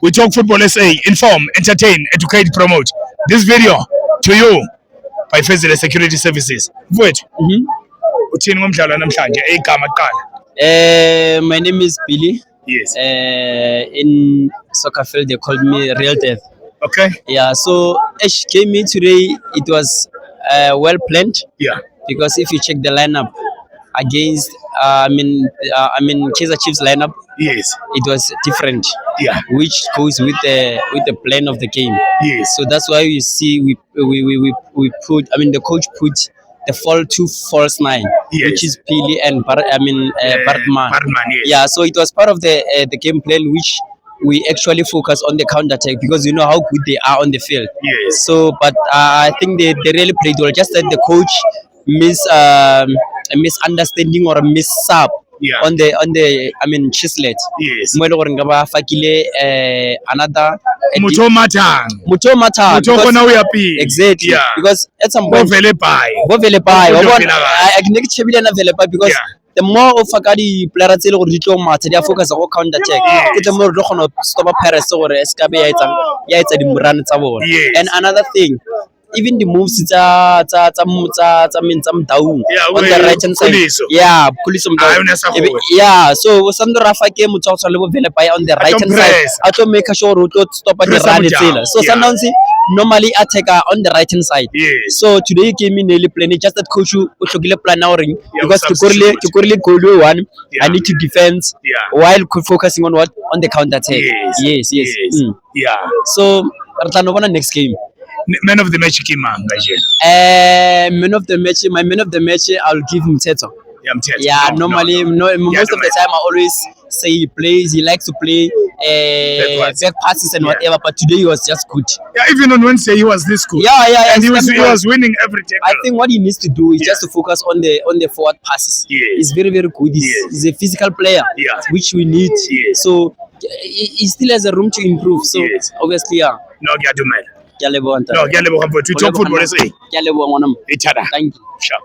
We talk football SA, inform, entertain, educate, promote. This video to you by Fezile Security Services. Mfowethu, uthini ngomdlalo namhlanje igama kuqala? My name is Billy. Yes. In soccer field, they called me Real Death. Okay. Yeah, so Ash came in today. It was well planned. Yeah. Because if you check the lineup against, Kaizer Chiefs lineup, Yes. it was different. Yeah. Which goes with the plan of the game. Yes. So that's why you see we put. The coach put the two false nine, Yes. which is Pili and Bartman. Bartman, yes. Yeah, so it was part of the game plan, which we actually focus on the counter attack because you know how good they are on the field. Yes. So, but I think they really played well. Just that the coach misunderstanding or miss up. Yeah. On the Chislet. Yes. Mo e le gore nka ba fakile another Motho o mathang. Motho o mathang, Motho o kgona ho ya pele. exactly. Yeah. Because at some Bo point vele bye. bo vele bye Bo wa tlo bona phela kae. I ke tshebile na vele bye because Yeah. the more o faka di player tse le gore di tlo matha dia focus go counter attack ke the more re kgona stop Paris gore e ska be ya etsa di murane tsa bona. Yes. And another thing, even the moves tsa Mdaung Yeah, on the right hand side. Khuliso. Yeah, Khuliso Mdaung. Ah, yona sa kgona. Yeah, so Sandro Rafa ke motho o tshwana le bo vele bye on the right hand side. press. A tlo make sure o tlo stop the Press run mo down. tsela. So Yeah. Sundowns normally attacker on the right hand side. Yes. So today came in early plan, just that coach o hlokile plan now ring because we substitute. ke korile goal one. Yeah. I need to defend Yeah. while focusing on what? On the counter attack. Yes. Yes. Yeah. So re tla no bona next game. Man of the match ke mang kajeno? Man of the match, my man of the match, I'll give Mteto. Yeah, Mthetho. Yeah, No, normally, no. most of the time, I always say he likes to play Backwards. back passes and Yeah. whatever, but today he was just good. Yeah, even on Wednesday he was this good. Yeah. And he exactly. was winning every tackle. I think what he needs to do is Yeah. just to focus on the forward passes. Yes. He's very good. Yes. He's a physical player, Yeah. which we need. Yes. So he still has a room to improve. So Yes. obviously, yeah. No, ke a dumela. Ke a leboha ntate. No, ke a leboga mfowethu. We talk football SA. Ke a leboha ngwana mo. Ithada. Thank you. Sharp.